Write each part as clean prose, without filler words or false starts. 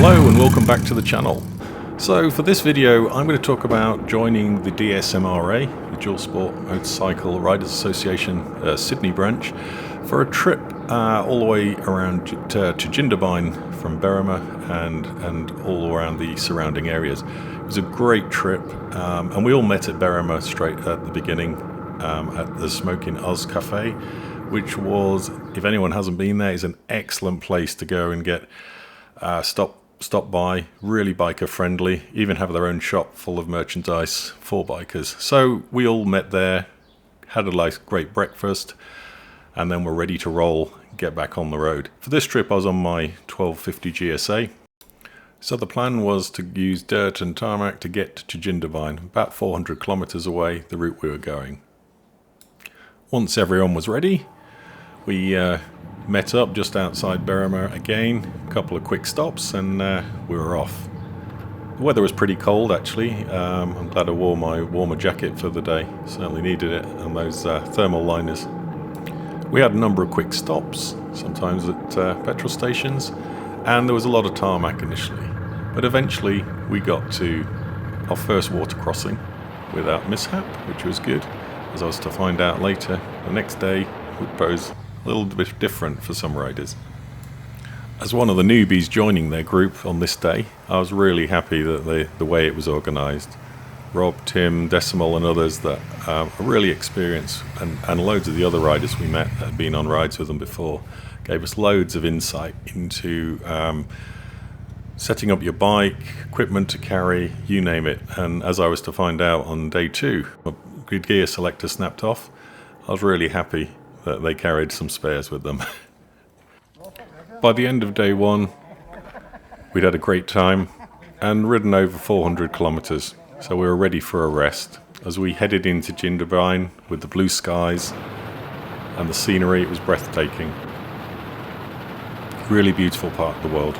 Hello and welcome back to the channel. So for this video I'm going to talk about joining the DSMRA, the Dual Sport Motorcycle Riders Association Sydney branch, for a trip all the way around to Jindabyne from Berrima and all around the surrounding areas. It was a great trip, and we all met at Berrima straight at the beginning at the Smoking Oz Cafe, which was, if anyone hasn't been there, is an excellent place to go and get stop by, really biker friendly, even have their own shop full of merchandise for bikers. So we all met there, had a great breakfast, and then we're ready to roll, get back on the road. For this trip I was on my 1250 GSA. So the plan was to use dirt and tarmac to get to Jindabyne, about 400 kilometers away, the route we were going. Once everyone was ready, we met up just outside Berrima again, a couple of quick stops, and we were off. The weather was pretty cold actually. I'm glad I wore my warmer jacket for the day, certainly needed it, and those thermal liners. We had a number of quick stops, sometimes at petrol stations, and there was a lot of tarmac initially, but eventually we got to our first water crossing without mishap, which was good, as I was to find out later. The next day would pose a little bit different for some riders. As one of the newbies joining their group on this day, I was really happy that the way it was organised. Rob, Tim, Decimal and others that are really experienced, and loads of the other riders we met that had been on rides with them before, gave us loads of insight into setting up your bike, equipment to carry, you name it. And as I was to find out on day 2, my gear selector snapped off. I was really happy that they carried some spares with them. By the end of day 1, we'd had a great time and ridden over 400 kilometers, so we were ready for a rest. As we headed into Jindabyne with the blue skies and the scenery, it was breathtaking. Really beautiful part of the world.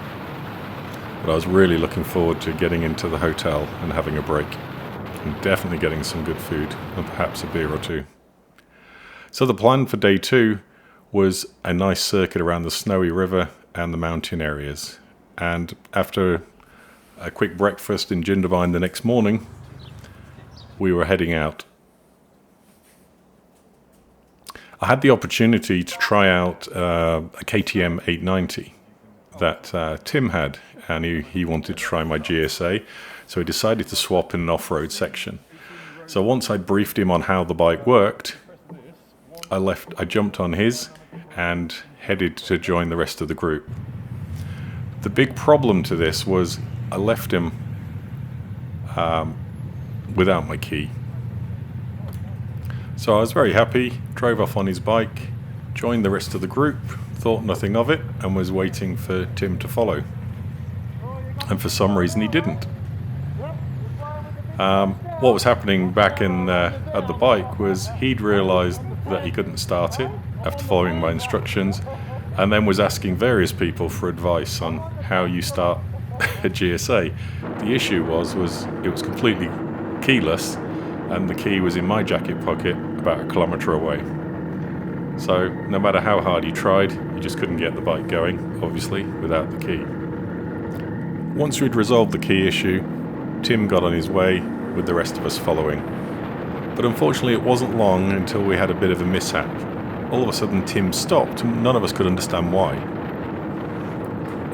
But I was really looking forward to getting into the hotel and having a break, and definitely getting some good food and perhaps a beer or two. So the plan for day 2 was a nice circuit around the Snowy River and the mountain areas. And after a quick breakfast in Jindabyne the next morning, we were heading out. I had the opportunity to try out a KTM 890 that Tim had, and he wanted to try my GSA, so he decided to swap in an off-road section. So once I briefed him on how the bike worked, I jumped on his and headed to join the rest of the group. The big problem to this was I left him without my key. So I was very happy, drove off on his bike, joined the rest of the group, thought nothing of it, and was waiting for Tim to follow. And for some reason he didn't. What was happening back at the bike was he'd realised that he couldn't start it after following my instructions, and then was asking various people for advice on how you start a GSA. The issue was it was completely keyless, and the key was in my jacket pocket about 1 kilometre away. So no matter how hard he tried, he just couldn't get the bike going, obviously, without the key. Once we'd resolved the key issue, Tim got on his way with the rest of us following. But unfortunately it wasn't long until we had a bit of a mishap. All of a sudden Tim stopped and none of us could understand why.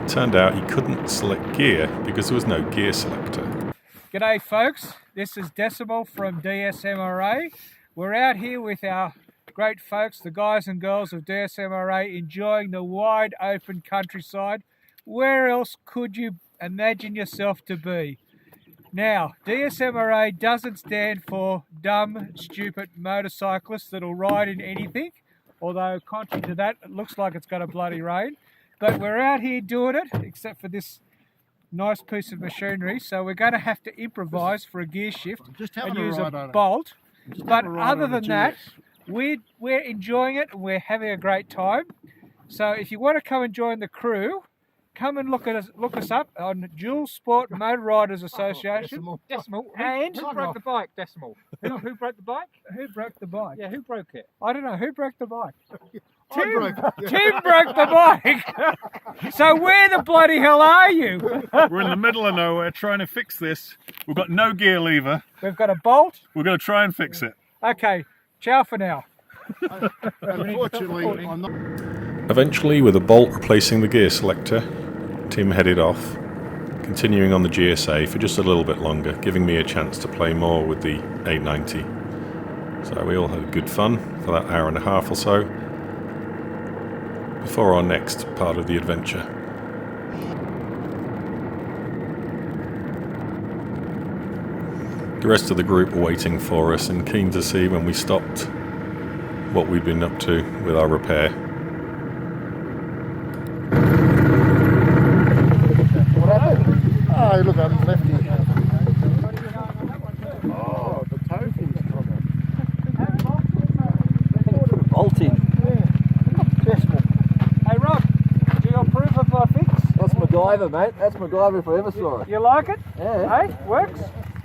It turned out he couldn't select gear because there was no gear selector. G'day folks, this is Decimal from DSMRA. We're out here with our great folks, the guys and girls of DSMRA, enjoying the wide open countryside. Where else could you imagine yourself to be? Now, DSMRA doesn't stand for dumb, stupid motorcyclists that'll ride in anything, although contrary to that, it looks like it's going to bloody rain. But we're out here doing it, except for this nice piece of machinery, so we're going to have to improvise for a gear shift and use a bolt. But other than that, we're enjoying it and we're having a great time. So if you want to come and join the crew, come and look us up on Dual Sport Motor Riders Association. Decimal. And Who broke the bike, Decimal? Who broke the bike? Who broke the bike? Yeah, who broke it? I don't know. Who broke the bike? Tim broke the bike. So where the bloody hell are you? We're in the middle of nowhere trying to fix this. We've got no gear lever. We've got a bolt. We're going to try and fix it. Okay, ciao for now. Unfortunately, I'm not. Eventually, with a bolt replacing the gear selector, Tim headed off, continuing on the GSA for just a little bit longer, giving me a chance to play more with the 890. So we all had good fun for that hour and a half or so before our next part of the adventure. The rest of the group were waiting for us and keen to see when we stopped what we'd been up to with our repair. What happened? Oh, look, I haven't left here. Oh, the toe fin's gone. Bolting. Decimal. Hey Rob, do you approve of my fix? That's MacGyver, mate. That's MacGyver if I ever saw it. You like it? Yeah. Hey, works?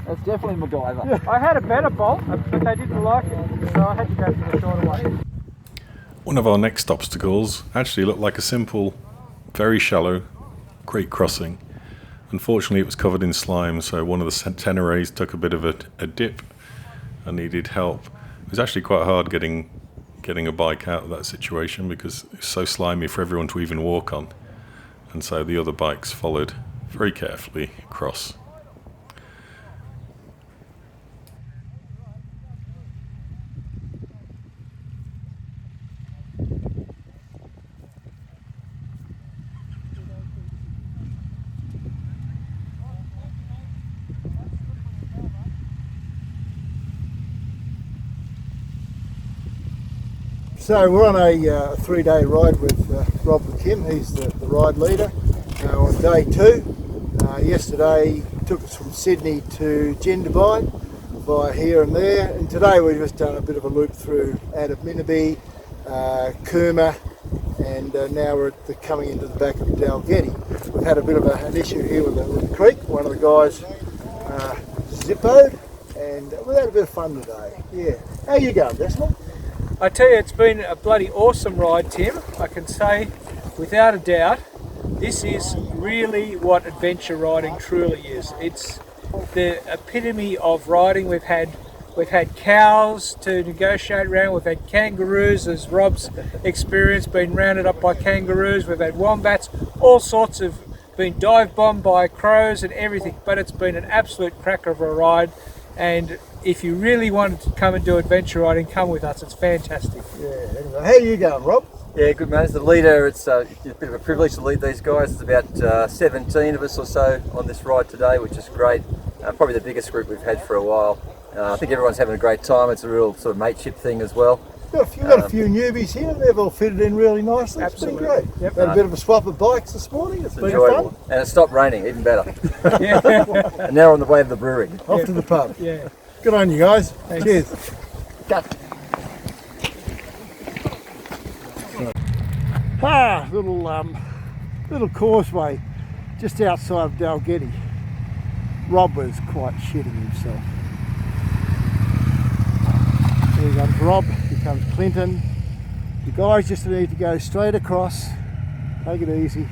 That's definitely MacGyver. I had a better bolt, but they didn't like it, so I had to go for the shorter one. One of our next obstacles actually looked like a simple, very shallow creek crossing. Unfortunately, it was covered in slime, so one of the Tenerés took a bit of a dip and needed help. It was actually quite hard getting a bike out of that situation because it's so slimy for everyone to even walk on. And so the other bikes followed very carefully across. So we're on a 3-day ride with Rob and Kim. He's the ride leader. On day 2, yesterday took us from Sydney to Jindabyne via here and there, and today we've just done a bit of a loop through out of Minabe, Cooma, and now we're coming into the back of Dalgety. We've had a bit of an issue here with the creek. One of the guys zippoed, and we've had a bit of fun today. Yeah. How you going, Decimal? I tell you, it's been a bloody awesome ride, Tim. I can say, without a doubt, this is really what adventure riding truly is. It's the epitome of riding. We've had cows to negotiate around. We've had kangaroos, as Rob's experience, been rounded up by kangaroos. We've had wombats, all sorts of, been dive bombed by crows and everything. But it's been an absolute cracker of a ride. And if you really wanted to come and do adventure riding, come with us. It's fantastic. Yeah. Anyway, how you going, Rob? Yeah, good man. As the leader, it's a bit of a privilege to lead these guys. There's about 17 of us or so on this ride today, which is great. Probably the biggest group we've had for a while. I think everyone's having a great time. It's a real sort of mateship thing as well. You've got a few newbies here. They've all fitted in really nicely. Absolutely. It's been great. Yep. Had a bit of a swap of bikes this morning. It's been Enjoyable. fun. And it stopped raining, even better. Yeah. And now we're on the way to the brewery. Off to the pub. Yeah. Good on you guys. Thanks. Cheers. Cut. Little causeway just outside of Dalgety. Rob was quite shitting himself. Here comes Rob, here comes Clinton. You guys just need to go straight across. Take it easy.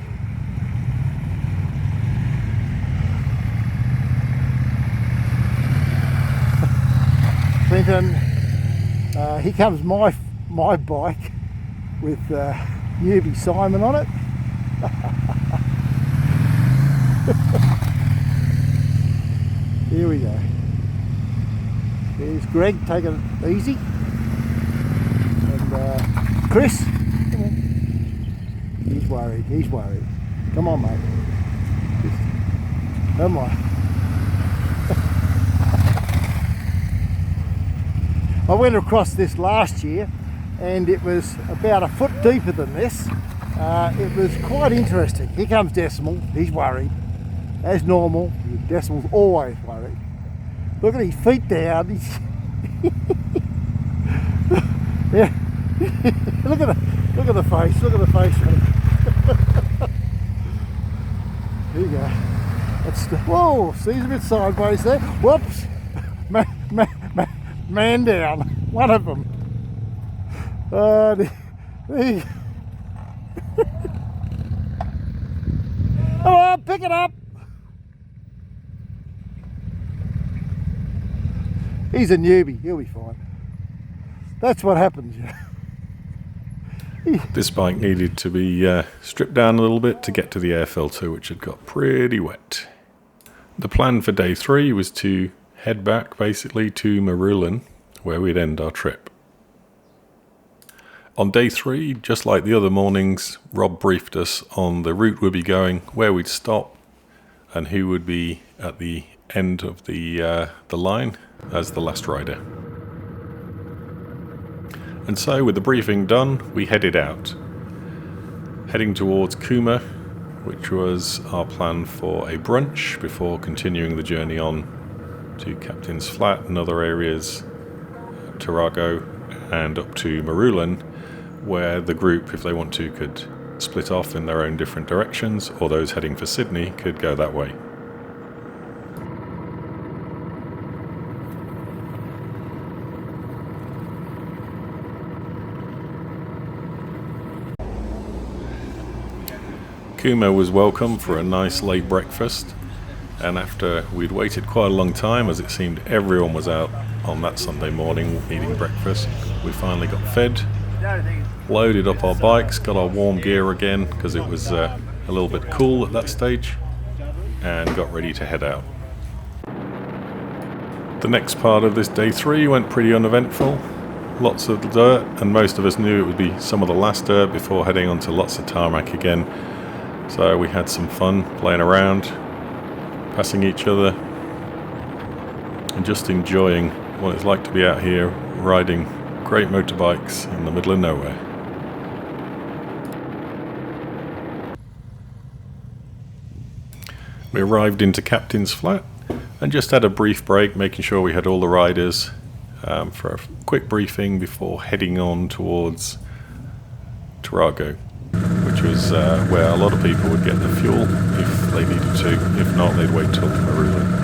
Clinton, here comes my bike with newbie Simon on it. Here we go. There's Greg taking it easy. And Chris, come on. He's worried. Come on, mate. Come on. I went across this last year and it was about a foot deeper than this. It was quite interesting. Here comes Decimal, he's worried. As normal, Decimal's always worried. Look at his feet down. Yeah. Look at the face, look at the face. Here you go. Whoa, see, he's a bit sideways there. Whoops. Man down, one of them. Come on, pick it up. He's a newbie, he'll be fine. That's what happens. This bike needed to be stripped down a little bit to get to the air filter, which had got pretty wet. The plan for day 3 was to head back basically to Marulan, where we'd end our trip. On day 3, just like the other mornings, Rob briefed us on the route we'd be going, where we'd stop, and who would be at the end of the line as the last rider. And so, with the briefing done, we headed out, heading towards Kuma, which was our plan for a brunch before continuing the journey on to Captain's Flat and other areas, Tarago, and up to Marulan, where the group, if they want to, could split off in their own different directions, or those heading for Sydney could go that way. Kuma was welcome for a nice late breakfast, and after we'd waited quite a long time, as it seemed everyone was out on that Sunday morning eating breakfast, we finally got fed, loaded up our bikes, got our warm gear again because it was a little bit cool at that stage, and got ready to head out. The next part of this day 3 went pretty uneventful. Lots of dirt, and most of us knew it would be some of the last dirt before heading onto lots of tarmac again. So we had some fun playing around, passing each other, and just enjoying what it's like to be out here riding great motorbikes in the middle of nowhere. We arrived into Captain's Flat and just had a brief break, making sure we had all the riders for a quick briefing before heading on towards Tarago, which was where a lot of people would get the fuel if they needed to. If not, they'd wait till Marulan.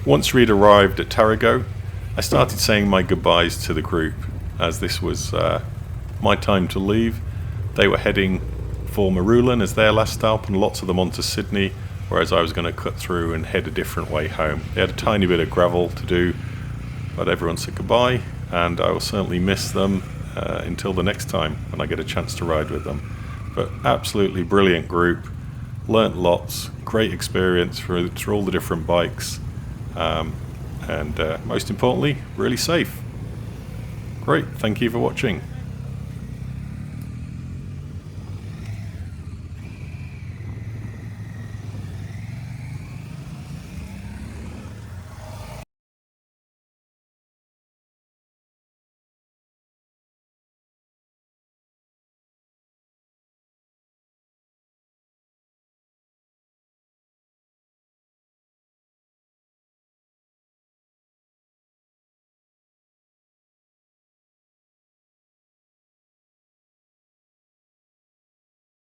Once we'd arrived at Tarago, I started saying my goodbyes to the group, as this was my time to leave. They were heading for Marulan as their last stop, and lots of them on to Sydney, whereas I was going to cut through and head a different way home. They had a tiny bit of gravel to do, but everyone said goodbye, and I will certainly miss them until the next time when I get a chance to ride with them. But absolutely brilliant group, learnt lots, great experience through all the different bikes, and most importantly, really safe. Great, thank you for watching.